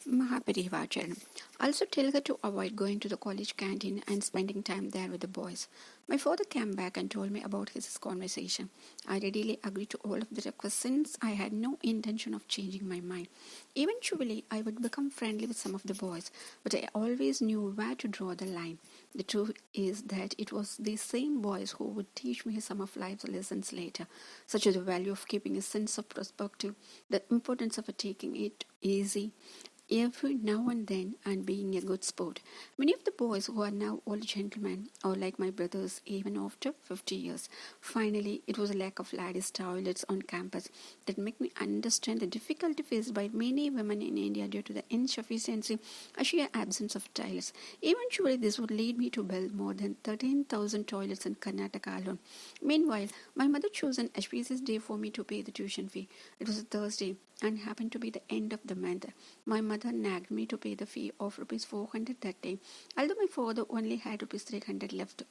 Mahaparivachan. Also tell her to avoid going to the college canteen and spending time there with the boys. My father came back and told me about his conversation. I readily agreed to all of the requests since I had no intention of changing my mind. Eventually, I would become friendly with some of the boys, but I always knew where to draw the line. The truth is that it was these same boys who would teach me some of life's lessons later, such as the value of keeping a sense of perspective, the importance of taking it easy, every now and then, and being a good sport. Many of the boys who are now old gentlemen are like my brothers even after 50 years. Finally, it was a lack of ladies' toilets on campus that made me understand the difficulty faced by many women in India due to the insufficiency or sheer absence of toilets. Eventually, this would lead me to build more than 13,000 toilets in Karnataka alone. Meanwhile, my mother chose an auspicious day for me to pay the tuition fee. It was a Thursday and happened to be the end of the month. My mother nagged me to pay the fee of rupees 400 that day, although my father only had rupees 300 left.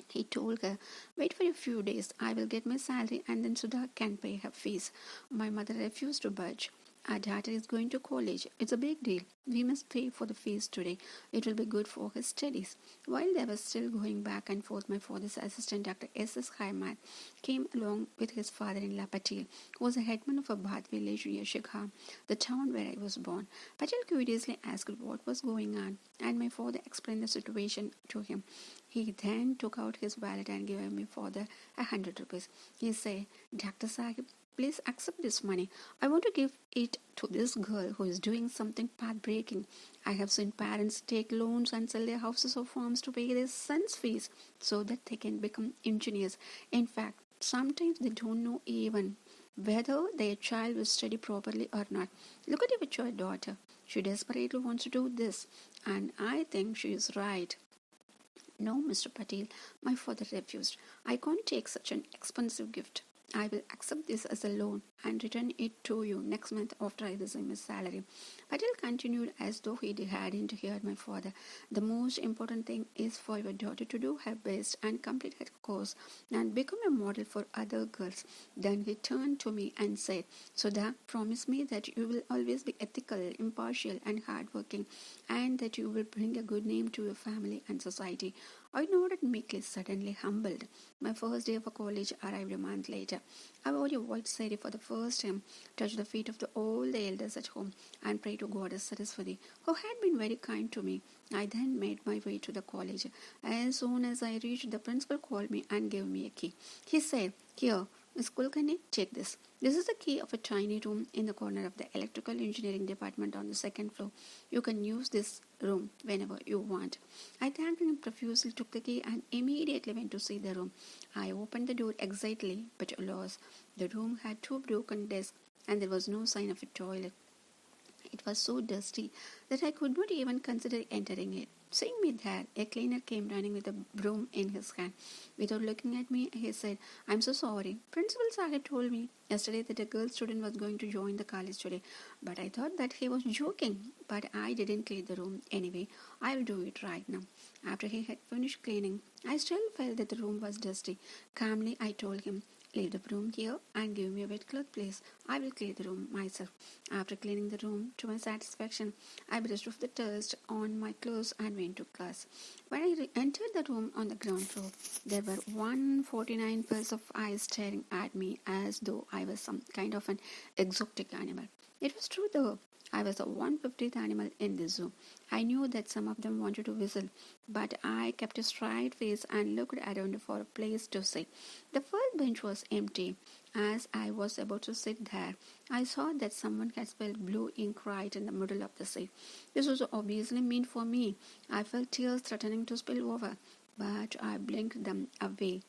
He told her, "Wait for a few days, I will get my salary and then Sudha can pay her fees." My mother refused to budge. "Our daughter is going to college. It's a big deal. We must pay for the fees today. It will be good for her studies." While they were still going back and forth, my father's assistant, Dr. S.S. Haimat, came along with his father-in-law Patel, who was a headman of a Bhatt village near Shikha, the town where I was born. Patel curiously asked what was going on, and my father explained the situation to him. He then took out his wallet and gave my father 100 rupees. He said, "Dr. Sahib, please accept this money. I want to give it to this girl who is doing something path-breaking. I have seen parents take loans and sell their houses or farms to pay their sons' fees so that they can become engineers. In fact, sometimes they don't know even whether their child will study properly or not. Look at your daughter. She desperately wants to do this, and I think she is right." "No, Mr. Patel," my father refused. "I can't take such an expensive gift. I will accept this as a loan and return it to you next month after I receive my salary." Patel continued as though he hadn't heard my father. "The most important thing is for your daughter to do her best and complete her course and become a model for other girls." Then he turned to me and said, "Sudha, promise me that you will always be ethical, impartial, and hardworking, and that you will bring a good name to your family and society." I nodded meekly, suddenly humbled. My first day of college arrived a month later. I wore a white sari for the first time, touched the feet of all the elders at home, and prayed to Goddess Saraswati, who had been very kind to me. I then made my way to the college. As soon as I reached, the principal called me and gave me a key. He said, "Here, Miss Kulkarni, take this. This is the key of a tiny room in the corner of the electrical engineering department on the second floor. You can use this room whenever you want." I thanked him profusely, took the key, and immediately went to see the room. I opened the door excitedly, but alas, the room had two broken desks, and there was no sign of a toilet. It was so dusty that I could not even consider entering it. Seeing me there, a cleaner came running with a broom in his hand. Without looking at me, he said, "I'm so sorry. Principal Sahib told me yesterday that a girl student was going to join the college today, but I thought that he was joking. But I didn't clean the room anyway. I'll do it right now." After he had finished cleaning, I still felt that the room was dusty. Calmly, I told him, "Leave the broom here and give me a wet cloth, please. I will clean the room myself." After cleaning the room to my satisfaction, I brushed off the dust on my clothes and went to class. When I entered the room on the ground floor, there were 149 pairs of eyes staring at me as though I was some kind of an exotic animal. It was true though. I was the 150th animal in the zoo. I knew that some of them wanted to whistle, but I kept a straight face and looked around for a place to sit. The first bench was empty. As I was about to sit there, I saw that someone had spilled blue ink right in the middle of the seat. This was obviously meant for me. I felt tears threatening to spill over, but I blinked them away.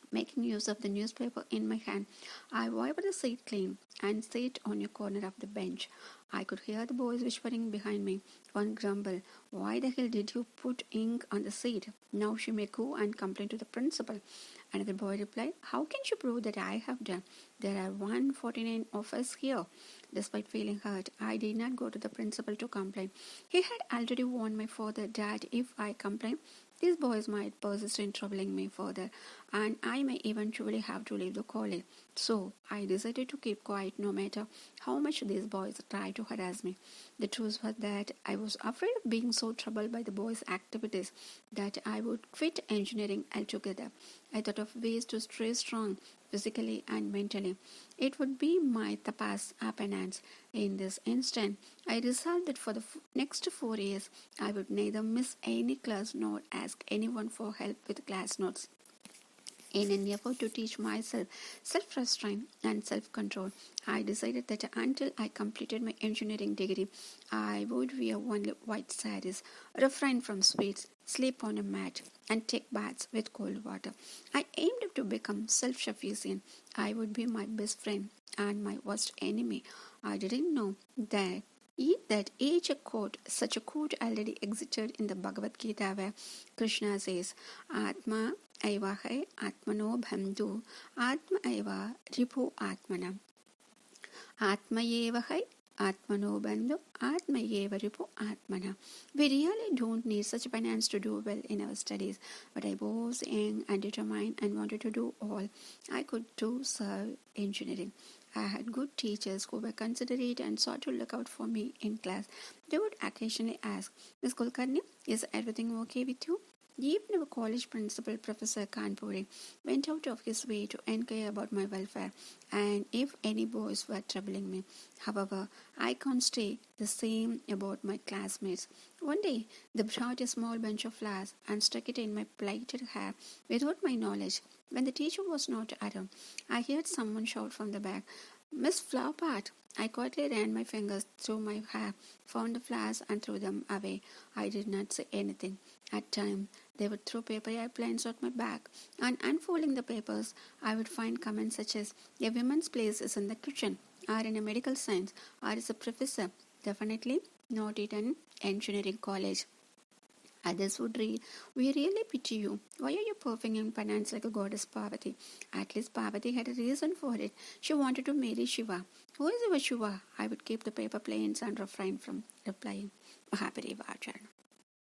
Making use of the newspaper in my hand, I wiped the seat clean and sat on a corner of the bench. I could hear the boys whispering behind me. One grumbled, "Why the hell did you put ink on the seat? Now she may go and complain to the principal." Another boy replied, "How can she prove that I have done? There are 149 of us here." Despite feeling hurt, I did not go to the principal to complain. He had already warned my father that if I complained, these boys might persist in troubling me further, and I may eventually have to leave the college. So I decided to keep quiet no matter how much these boys tried to harass me. The truth was that I was afraid of being so troubled by the boys' activities that I would quit engineering altogether. I thought of ways to stay strong physically and mentally. It would be my tapas appendage. In this instant, I resolved that for the next 4 years I would neither miss any class nor ask anyone for help with class notes. In an effort to teach myself self-restraint and self-control, I decided that until I completed my engineering degree, I would wear only white sarees, refrain from sweets, sleep on a mat, and take baths with cold water. I aimed to become self-sufficient. I would be my best friend and my worst enemy. I didn't know that such a quote already existed in the Bhagavad Gita where Krishna says, Atma Eva hai Atmano Bhamdu Atma Eva Ripu Atmana. Atma Eva hai Atmano Bandhu Atma Eva Ripu Atmana. We really don't need such finance to do well in our studies, but I was young and determined and wanted to do all I could to serve engineering. I had good teachers who were considerate and sought to look out for me in class. They would occasionally ask, Miss Kulkarni, is everything okay with you? Even our college principal, Professor Kanpuri, went out of his way to inquire about my welfare and if any boys were troubling me. However, I can't say the same about my classmates. One day, they brought a small bunch of flowers and stuck it in my plaited hair without my knowledge. When the teacher was not around, I heard someone shout from the back, Miss Flowerpot. I quietly ran my fingers through my hair, found the flowers and threw them away. I did not say anything. At times, they would throw paper airplanes at my back, and unfolding the papers, I would find comments such as, a woman's place is in the kitchen, or in a medical science, or as a professor. Definitely not at an engineering college. Others would read, we really pity you. Why are you puffing in finance like a goddess Parvati? At least Parvati had a reason for it. She wanted to marry Shiva. Who is our Shiva? I would keep the paper planes and refrain from replying. Mahabharata.